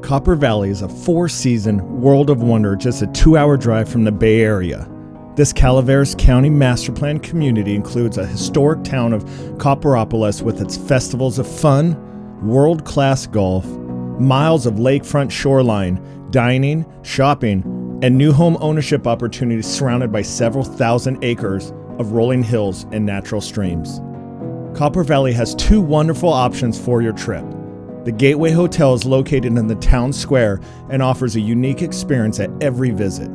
Copper Valley is a 4-season world of wonder just a 2-hour drive from the Bay Area. This Calaveras County master plan community includes a historic town of Copperopolis with its festivals of fun, world-class golf, miles of lakefront shoreline, dining, shopping, and new home ownership opportunities surrounded by several thousand acres of rolling hills and natural streams. Copper Valley has 2 wonderful options for your trip. The Gateway Hotel is located in the town square and offers a unique experience at every visit.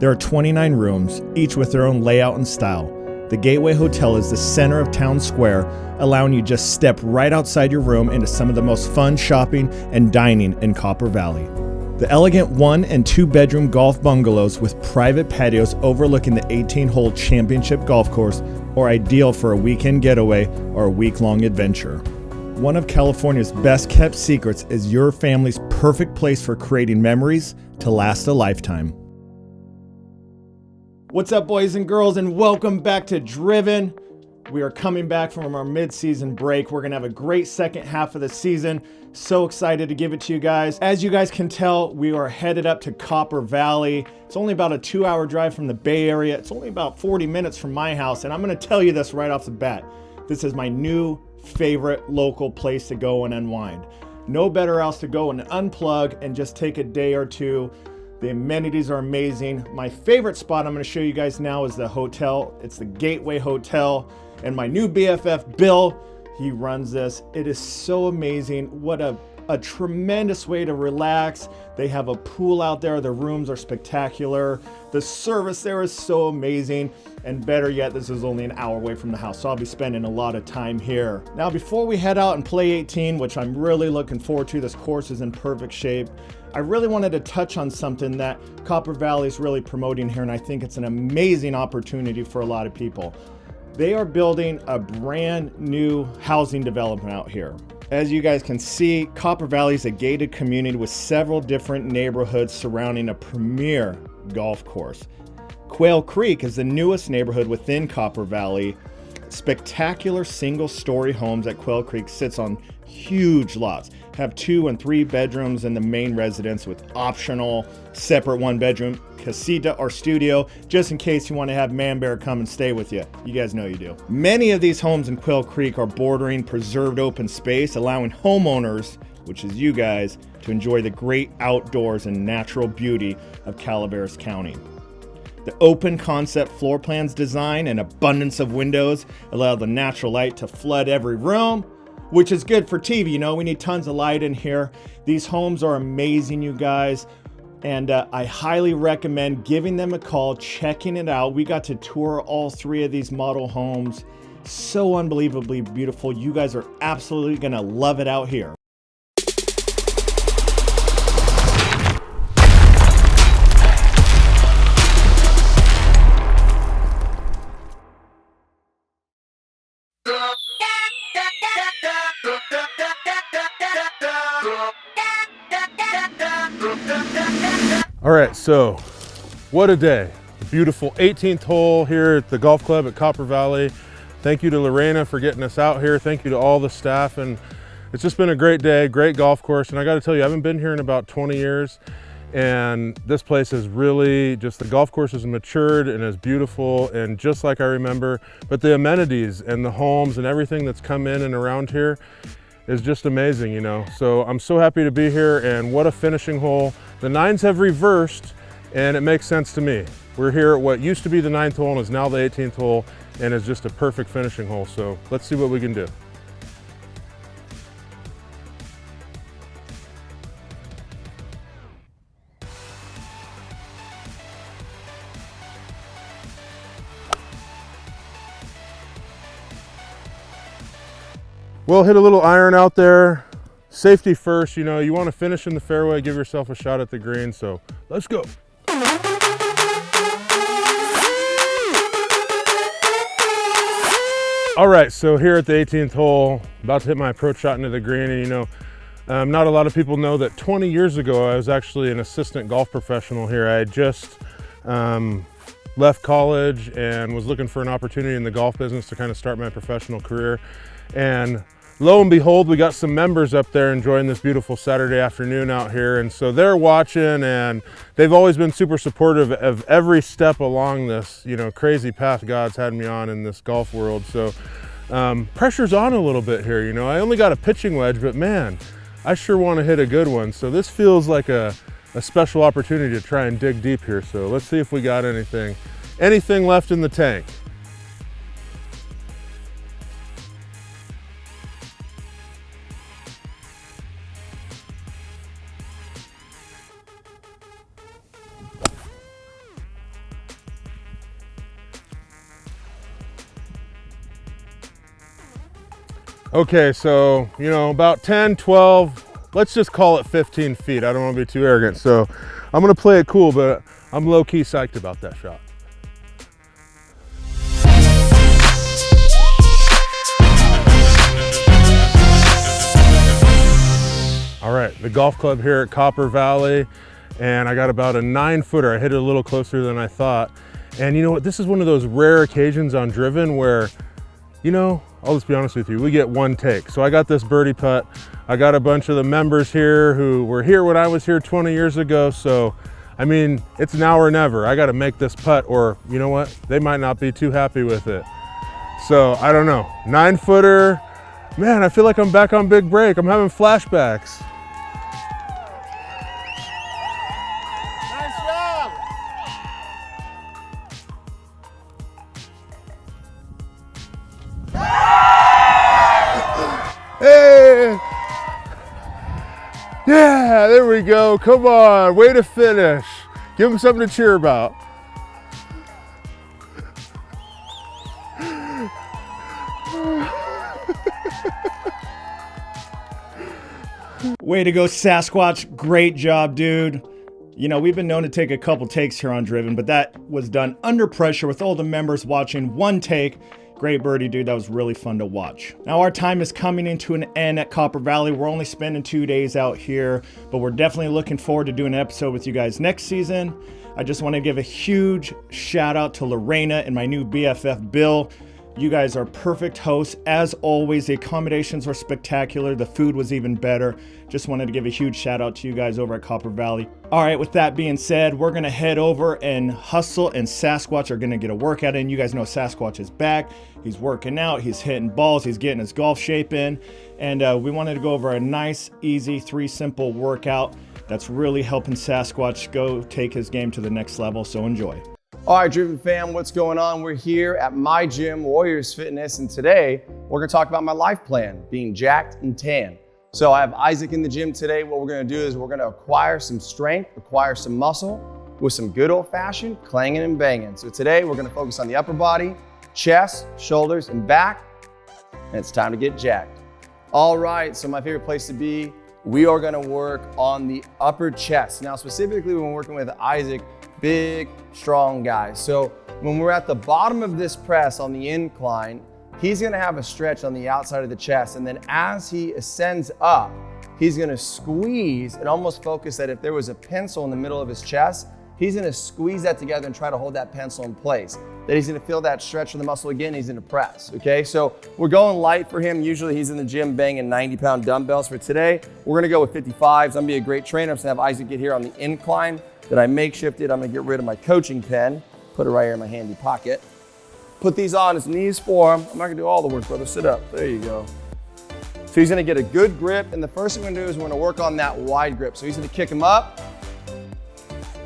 There are 29 rooms, each with their own layout and style. The Gateway Hotel is the center of town square, allowing you just step right outside your room into some of the most fun shopping and dining in Copper Valley. The elegant 1- and 2-bedroom golf bungalows with private patios overlooking the 18-hole championship golf course are ideal for a weekend getaway or a week-long adventure. One of California's best-kept secrets is your family's perfect place for creating memories to last a lifetime. What's up, boys and girls, and welcome back to Driven. We are coming back from our mid-season break. We're going to have a great second half of the season. So excited to give it to you guys. As you guys can tell, we are headed up to Copper Valley. It's only about a 2-hour drive from the Bay Area. It's only about 40 minutes from my house, and I'm going to tell you this right off the bat. This is my new favorite local place to go and unwind. No better else to go and unplug and just take a day or two. The amenities are amazing. My favorite spot I'm going to show you guys now is the hotel. It's the Gateway Hotel, and my new BFF Bill, he runs this. It is so amazing. What a tremendous way to relax. They have a pool out there. The rooms are spectacular. The service there is so amazing. And better yet, this is only an hour away from the house, so I'll be spending a lot of time here. Now, before we head out and play 18, which I'm really looking forward to, this course is in perfect shape, I really wanted to touch on something that Copper Valley is really promoting here, and I think it's an amazing opportunity for a lot of people. They are building a brand new housing development out here. As you guys can see, Copper Valley is a gated community with several different neighborhoods surrounding a premier golf course. Quail Creek is the newest neighborhood within Copper Valley. Spectacular single-story homes at Quail Creek sits on huge lots. Have 2 and 3 bedrooms in the main residence with optional separate 1-bedroom casita or studio, just in case you want to have Manbear come and stay with you. You guys know you do. Many of these homes in Quail Creek are bordering preserved open space, allowing homeowners, which is you guys, to enjoy the great outdoors and natural beauty of Calaveras County. The open concept floor plans design and abundance of windows allow the natural light to flood every room, which is good for TV. You know, we need tons of light in here. These homes are amazing, you guys. And I highly recommend giving them a call, checking it out. We got to tour all 3 of these model homes. So unbelievably beautiful. You guys are absolutely gonna love it out here. All right, so what a day. A beautiful 18th hole here at the golf club at Copper Valley. Thank you to Lorena for getting us out here. Thank you to all the staff, and it's just been a great day, great golf course. And I gotta tell you, I haven't been here in about 20 years, and this place is really just, the golf course is matured and is beautiful and just like I remember, but the amenities and the homes and everything that's come in and around here, is just amazing, you know. So I'm so happy to be here, and what a finishing hole. The 9s have reversed, and it makes sense to me. We're here at what used to be the 9th hole and is now the 18th hole, and is just a perfect finishing hole. So let's see what we can do. We'll hit a little iron out there. Safety first, you know, you want to finish in the fairway, give yourself a shot at the green, so let's go. All right, so here at the 18th hole, about to hit my approach shot into the green, and you know, not a lot of people know that 20 years ago, I was actually an assistant golf professional here. I had just left college and was looking for an opportunity in the golf business to kind of start my professional career. And lo and behold, we got some members up there enjoying this beautiful Saturday afternoon out here. And so they're watching, and they've always been super supportive of every step along this, you know, crazy path God's had me on in this golf world. So pressure's on a little bit here. You know, I only got a pitching wedge, but man, I sure want to hit a good one. So this feels like a special opportunity to try and dig deep here. So let's see if we got anything left in the tank. Okay, so, you know, about 10, 12, let's just call it 15 feet. I don't want to be too arrogant. So I'm going to play it cool, but I'm low-key psyched about that shot. All right, the golf club here at Copper Valley, and I got about a 9-footer. I hit it a little closer than I thought. And you know what? This is one of those rare occasions on Driven where, you know, I'll just be honest with you, we get one take. So I got this birdie putt. I got a bunch of the members here who were here when I was here 20 years ago. So, I mean, it's now or never. I got to make this putt, or you know what? They might not be too happy with it. So I don't know, 9-footer. Man, I feel like I'm back on Big Break. I'm having flashbacks. Nice job. Hey! Yeah, there we go. Come on, way to finish. Give them something to cheer about. Way to go, Sasquatch. Great job, dude. You know, we've been known to take a couple takes here on Driven, but that was done under pressure with all the members watching. One take. Great birdie, dude. That was really fun to watch. Now our time is coming into an end at Copper Valley. We're only spending 2 days out here, but we're definitely looking forward to doing an episode with you guys next season. I just want to give a huge shout out to Lorena and my new BFF Bill. You guys are perfect hosts. As always, the accommodations were spectacular. The food was even better. Just wanted to give a huge shout out to you guys over at Copper Valley. All right, with that being said, we're going to head over and Hustle and Sasquatch are going to get a workout in. You guys know Sasquatch is back. He's working out. He's hitting balls. He's getting his golf shape in. And we wanted to go over a nice, easy, 3 simple workout that's really helping Sasquatch go take his game to the next level. So enjoy. All right, Driven fam, what's going on? We're here at my gym, Warriors Fitness, and today we're gonna talk about my life plan, being jacked and tan. So I have Isaac in the gym today. What we're gonna do is we're gonna acquire some strength, acquire some muscle with some good old-fashioned clanging and banging. So today we're gonna focus on the upper body, chest, shoulders, and back, and it's time to get jacked. All right, so my favorite place to be, we are gonna work on the upper chest. Now, specifically when we're working with Isaac, big, strong guy. So when we're at the bottom of this press on the incline, he's gonna have a stretch on the outside of the chest. And then as he ascends up, he's gonna squeeze and almost focus that if there was a pencil in the middle of his chest, he's gonna squeeze that together and try to hold that pencil in place. Then he's gonna feel that stretch of the muscle again, he's gonna press, okay? So we're going light for him. Usually he's in the gym banging 90-pound dumbbells. For today, we're gonna go with 55s. I'm gonna be a great trainer. I'm just gonna have Isaac get here on the incline that I makeshifted. I'm gonna get rid of my coaching pen, put it right here in my handy pocket. Put these on his knees for him. I'm not gonna do all the work, brother. Sit up, there you go. So he's gonna get a good grip, and the first thing we're gonna do is we're gonna work on that wide grip. So he's gonna kick him up,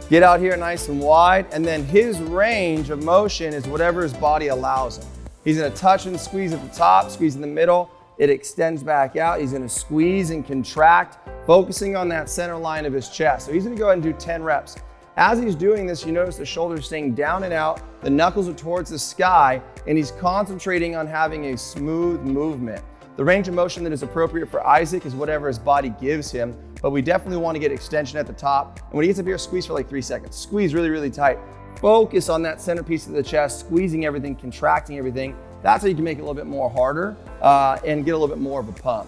get out here nice and wide, and then his range of motion is whatever his body allows him. He's gonna touch and squeeze at the top, squeeze in the middle, it extends back out. He's gonna squeeze and contract, focusing on that center line of his chest. So he's gonna go ahead and do 10 reps. As he's doing this, you notice the shoulders staying down and out, the knuckles are towards the sky, and he's concentrating on having a smooth movement. The range of motion that is appropriate for Isaac is whatever his body gives him, but we definitely want to get extension at the top. And when he gets up here, squeeze for like 3 seconds. Squeeze really, really tight. Focus on that centerpiece of the chest, squeezing everything, contracting everything. That's how you can make it a little bit more harder and get a little bit more of a pump.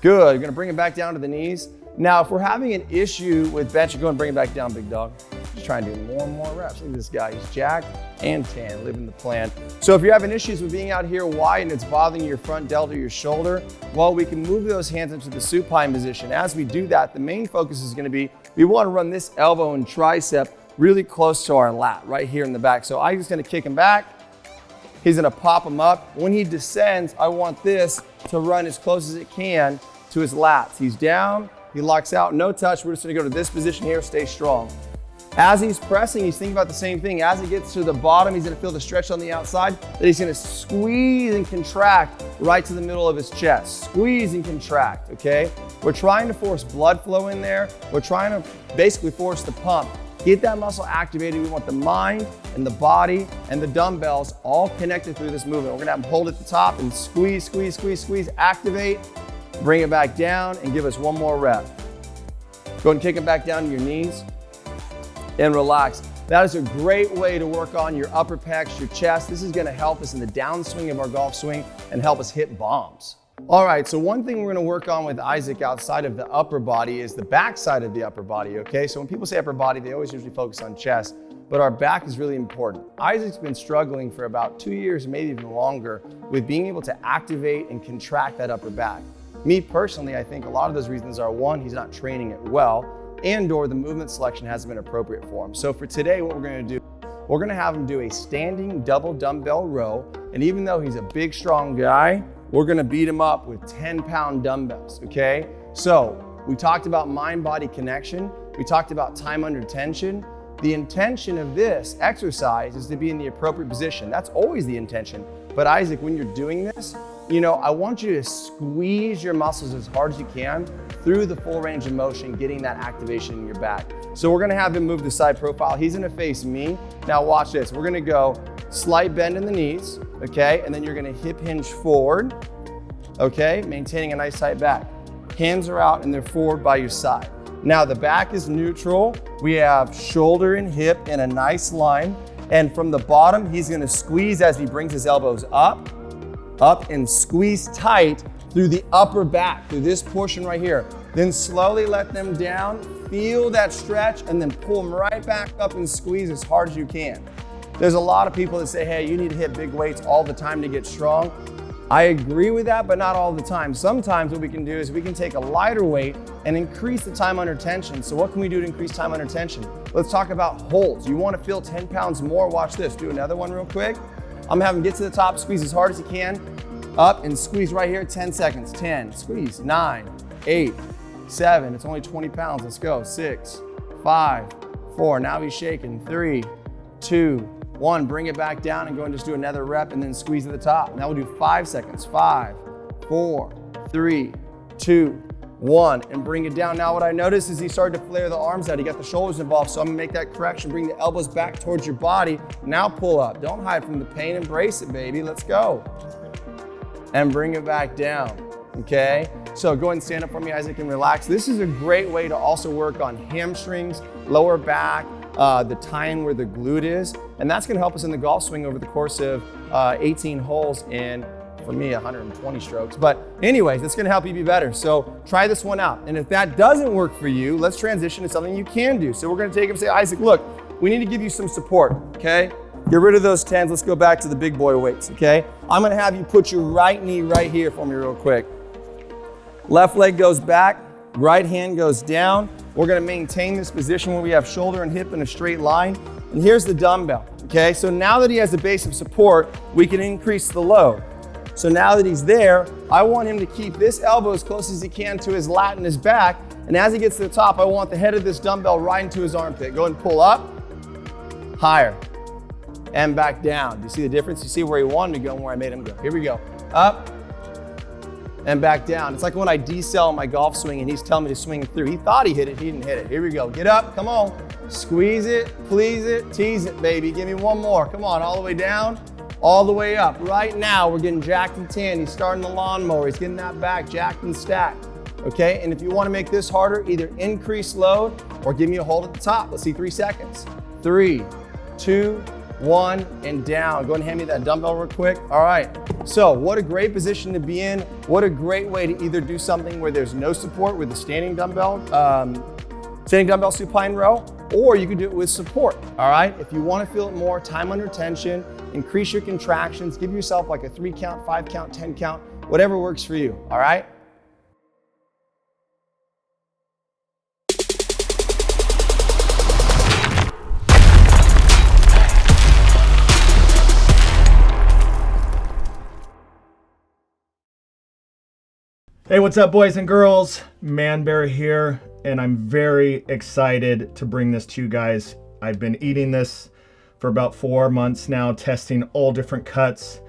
Good, you're gonna bring it back down to the knees. Now, if we're having an issue with bench, go and bring it back down, big dog. Just try and do more and more reps. Look at this guy, he's jacked and tan, living the plan. So if you're having issues with being out here wide and it's bothering your front delta or your shoulder, well, we can move those hands into the supine position. As we do that, the main focus is gonna be, we wanna run this elbow and tricep really close to our lat, right here in the back. So I'm just gonna kick him back. He's gonna pop him up. When he descends, I want this to run as close as it can to his lats. He's down, he locks out, no touch. We're just gonna go to this position here, stay strong. As he's pressing, he's thinking about the same thing. As he gets to the bottom, he's gonna feel the stretch on the outside, that he's gonna squeeze and contract right to the middle of his chest. Squeeze and contract, okay? We're trying to force blood flow in there. We're trying to basically force the pump. Get that muscle activated. We want the mind and the body and the dumbbells all connected through this movement. We're gonna have them hold at the top and squeeze, squeeze, squeeze, squeeze, activate, bring it back down and give us one more rep. Go ahead and kick it back down to your knees and relax. That is a great way to work on your upper pecs, your chest. This is gonna help us in the downswing of our golf swing and help us hit bombs. All right, so one thing we're gonna work on with Isaac outside of the upper body is the back side of the upper body, okay? So when people say upper body, they always usually focus on chest, but our back is really important. Isaac's been struggling for about 2 years, maybe even longer, with being able to activate and contract that upper back. Me personally, I think a lot of those reasons are, one, he's not training it well, and or the movement selection hasn't been appropriate for him. So for today, what we're gonna do, we're gonna have him do a standing double dumbbell row, and even though he's a big, strong guy, we're gonna beat him up with 10-pound dumbbells, okay? So we talked about mind-body connection. We talked about time under tension. The intention of this exercise is to be in the appropriate position. That's always the intention. But Isaac, when you're doing this, I want you to squeeze your muscles as hard as you can through the full range of motion, getting that activation in your back. So we're gonna have him move the side profile. He's gonna face me. Now watch this. We're gonna go slight bend in the knees, okay? And then you're gonna hip hinge forward, okay? Maintaining a nice tight back. Hands are out and they're forward by your side. Now the back is neutral. We have shoulder and hip in a nice line. And from the bottom, he's gonna squeeze as he brings his elbows up and squeeze tight through the upper back, through this portion right here. Then slowly let them down, feel that stretch, and then pull them right back up and squeeze as hard as you can. There's a lot of people that say, hey, you need to hit big weights all the time to get strong. I agree with that, but not all the time. Sometimes what we can do is we can take a lighter weight and increase the time under tension. So what can we do to increase time under tension? Let's talk about holds. You want to feel 10 pounds more, watch this. Do another one real quick. I'm gonna have him get to the top, squeeze as hard as he can, up and squeeze right here, 10 seconds, 10, squeeze, 9, 8, 7, it's only 20 pounds, let's go, 6, 5, 4, now he's shaking, 3, 2, 1, bring it back down and go and just do another rep and then squeeze at the top. Now we'll do 5 seconds, 5, 4, 3, 2, 1, and bring it down. Now what I noticed is he started to flare the arms out. He got the shoulders involved, so I'm gonna make that correction. Bring the elbows back towards your body. Now pull up. Don't hide from the pain, embrace it, baby. Let's go. And bring it back down, okay? So go ahead and stand up for me, Isaac, and relax. This is a great way to also work on hamstrings, lower back, the tying where the glute is, and that's gonna help us in the golf swing over the course of 18 holes in, for me, 120 strokes. But anyways, it's gonna help you be better. So try this one out. And if that doesn't work for you, let's transition to something you can do. So we're gonna take him and say, Isaac, look, we need to give you some support, okay? Get rid of those 10s, let's go back to the big boy weights, okay? I'm gonna have you put your right knee right here for me real quick. Left leg goes back, right hand goes down. We're gonna maintain this position where we have shoulder and hip in a straight line. And here's the dumbbell, okay? So now that he has a base of support, we can increase the load. So now that he's there, I want him to keep this elbow as close as he can to his lat and his back. And as he gets to the top, I want the head of this dumbbell right into his armpit. Go ahead and pull up, higher, and back down. Do you see the difference? You see where he wanted to go and where I made him go. Here we go. Up and back down. It's like when I decel my golf swing and he's telling me to swing through. He thought he hit it, he didn't hit it. Here we go. Get up, come on. Squeeze it, please it, tease it, baby. Give me one more. Come on, all the way down, all the way up. Right now, we're getting jacked and tan. He's starting the lawnmower. He's getting that back jacked and stacked. Okay, and if you want to make this harder, either increase load or give me a hold at the top. Let's see 3 seconds. 3, 2, 1, and down. Go ahead and hand me that dumbbell real quick. All right, so what a great position to be in. What a great way to either do something where there's no support with the standing dumbbell supine row, or you can do it with support, all right? If you want to feel it more, time under tension, increase your contractions, give yourself like a 3 count, 5 count, 10 count, whatever works for you, all right? Hey, what's up, boys and girls? Manbear here, and I'm very excited to bring this to you guys. I've been eating this for about 4 months now, testing all different cuts,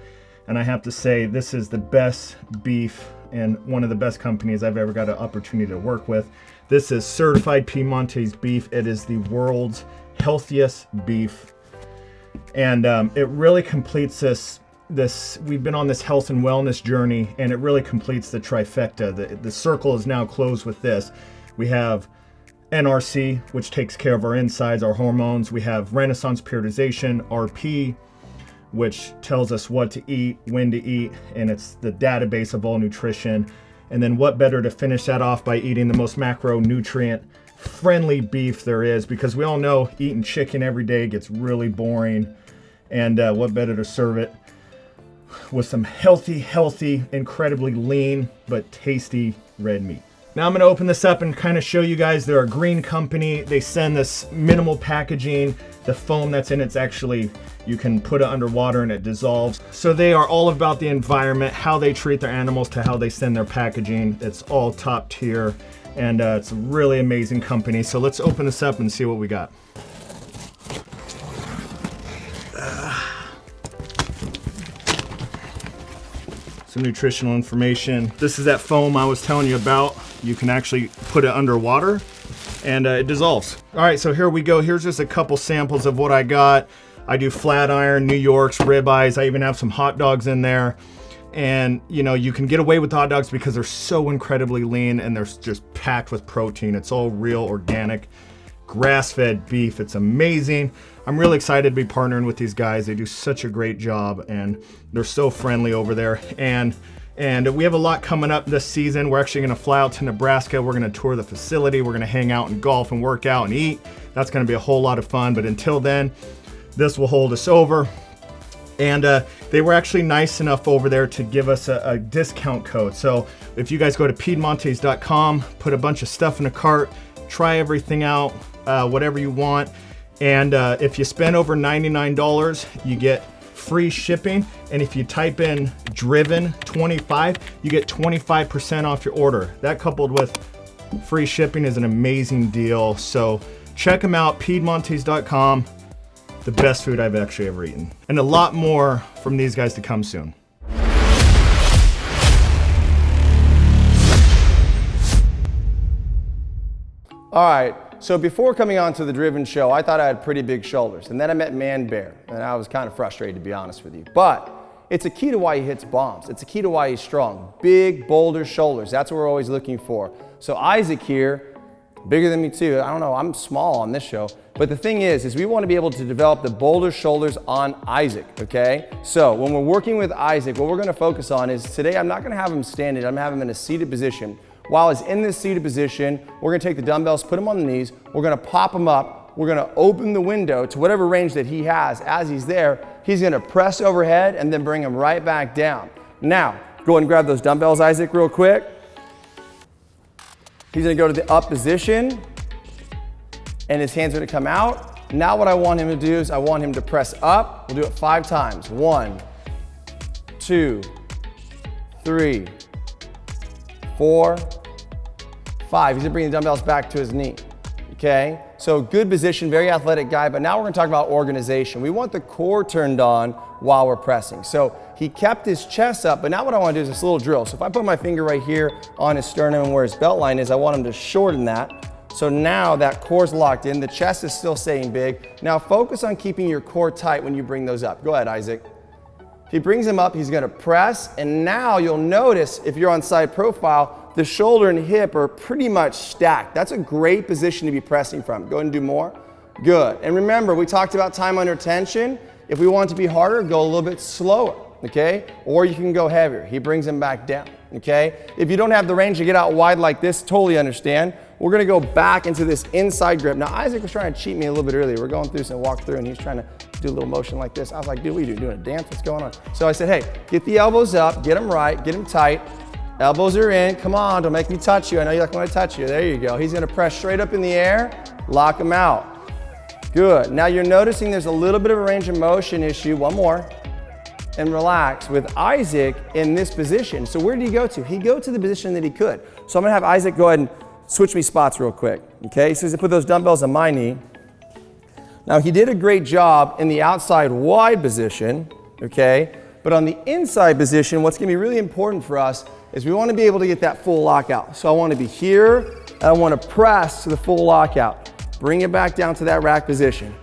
and I have to say this is the best beef and one of the best companies I've ever got an opportunity to work with. This is certified Piedmontese beef. It is the world's healthiest beef, and it really completes this. We've been on this health and wellness journey, and it really completes the trifecta. The circle is now closed with this. We have NRC, which takes care of our insides, our hormones. We have Renaissance periodization, RP, which tells us what to eat, when to eat, and it's the database of all nutrition. And then what better to finish that off by eating the most macronutrient friendly beef there is, because we all know eating chicken every day gets really boring, and what better to serve it with some healthy, incredibly lean, but tasty red meat. Now I'm gonna open this up and kind of show you guys. They're a green company. They send this minimal packaging. The foam that's in it's actually, you can put it underwater and it dissolves. So they are all about the environment, how they treat their animals to how they send their packaging. It's all top tier, and it's a really amazing company. So let's open this up and see what we got. Some nutritional information. This is that foam I was telling you about. You can actually put it underwater and it dissolves. All right, so here we go. Here's just a couple samples of what I got. I do flat iron, New York's, ribeyes. I even have some hot dogs in there. And you know, you can get away with hot dogs because they're so incredibly lean and they're just packed with protein. It's all real, organic, grass-fed beef. It's amazing. I'm really excited to be partnering with these guys. They do such a great job and they're so friendly over there. And we have a lot coming up this season. We're actually gonna fly out to Nebraska. We're gonna tour the facility. We're gonna hang out and golf and work out and eat. That's gonna be a whole lot of fun. But until then, this will hold us over. And they were actually nice enough over there to give us a discount code. So if you guys go to Piedmontese.com, put a bunch of stuff in a cart, try everything out, whatever you want. And if you spend over $99, you get free shipping. And if you type in Driven25, you get 25% off your order. That coupled with free shipping is an amazing deal. So check them out, Piedmontese.com. The best food I've actually ever eaten. And a lot more from these guys to come soon. All right, so before coming on to the Driven show, I thought I had pretty big shoulders. And then I met Manbear, and I was kind of frustrated, to be honest with you. But it's a key to why he hits bombs. It's a key to why he's strong. Big, boulder shoulders. That's what we're always looking for. So Isaac here, bigger than me too. I don't know, I'm small on this show. But the thing is we want to be able to develop the boulder shoulders on Isaac, okay? So when we're working with Isaac, what we're gonna focus on is today I'm not gonna have him standing, I'm gonna have him in a seated position. While he's in this seated position, we're gonna take the dumbbells, put him on the knees, we're gonna pop him up, we're gonna open the window to whatever range that he has. As he's there, he's gonna press overhead and then bring him right back down. Now, go and grab those dumbbells, Isaac, real quick. He's gonna go to the up position and his hands are gonna come out. Now what I want him to do is I want him to press up. We'll do it 5 times. 1, 2, 3, 4, 5. He's gonna bring the dumbbells back to his knee, okay? So good position, very athletic guy, but now we're gonna talk about organization. We want the core turned on while we're pressing. So he kept his chest up, but now what I wanna do is this little drill. So if I put my finger right here on his sternum and where his belt line is, I want him to shorten that. So now that core's locked in, the chest is still staying big. Now focus on keeping your core tight when you bring those up. Go ahead, Isaac. If he brings them up, he's gonna press, and now you'll notice if you're on side profile, the shoulder and hip are pretty much stacked. That's a great position to be pressing from. Go ahead and do more. Good. And remember, we talked about time under tension. If we want it to be harder, go a little bit slower, okay? Or you can go heavier. He brings them back down, okay? If you don't have the range to get out wide like this, totally understand. We're gonna go back into this inside grip. Now, Isaac was trying to cheat me a little bit earlier. We're going through some walkthrough and he's trying to do a little motion like this. I was like, dude, what are you doing? Doing a dance? What's going on? So I said, hey, get the elbows up, get them right, get them tight. Elbows are in, come on, don't make me touch you. I know you like when I touch you. There you go. He's gonna press straight up in the air, lock him out. Good. Now you're noticing there's a little bit of a range of motion issue. One more. And relax with Isaac in this position. So where did he go to? He go to the position that he could. So I'm gonna have Isaac go ahead and switch me spots real quick. Okay, so he's gonna put those dumbbells on my knee. Now he did a great job in the outside wide position, okay? But on the inside position, what's gonna be really important for us is we wanna be able to get that full lockout. So I wanna be here, and I wanna press to the full lockout. Bring it back down to that rack position.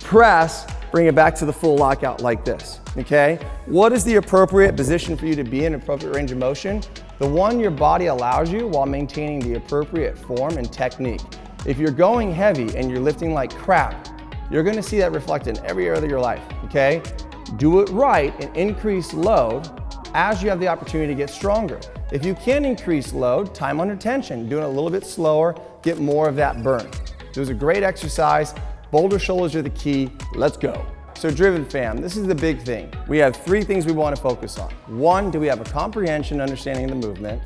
Press, bring it back to the full lockout like this, okay? What is the appropriate position for you to be in, appropriate range of motion? The one your body allows you while maintaining the appropriate form and technique. If you're going heavy and you're lifting like crap, you're gonna see that reflected in every area of your life, okay? Do it right and increase load as you have the opportunity to get stronger. If you can increase load, time under tension, doing it a little bit slower, get more of that burn. It was a great exercise. Boulder shoulders are the key. Let's go. So Driven fam, this is the big thing. We have 3 things we want to focus on. 1, do we have a comprehension, understanding of the movement?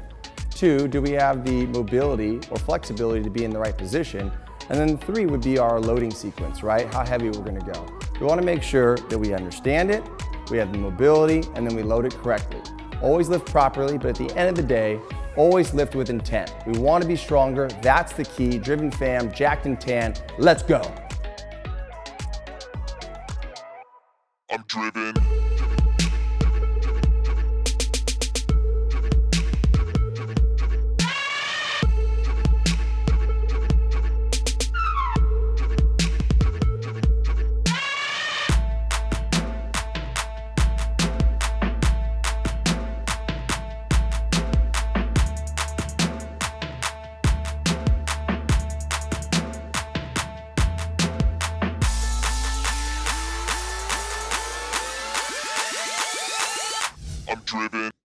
2, do we have the mobility or flexibility to be in the right position? And then 3 would be our loading sequence, right? How heavy we're gonna go. We wanna make sure that we understand it, we have the mobility, and then we load it correctly. Always lift properly, but at the end of the day, always lift with intent. We wanna be stronger, that's the key. Driven fam, jacked and tan, let's go. I'm driven. I'm driven.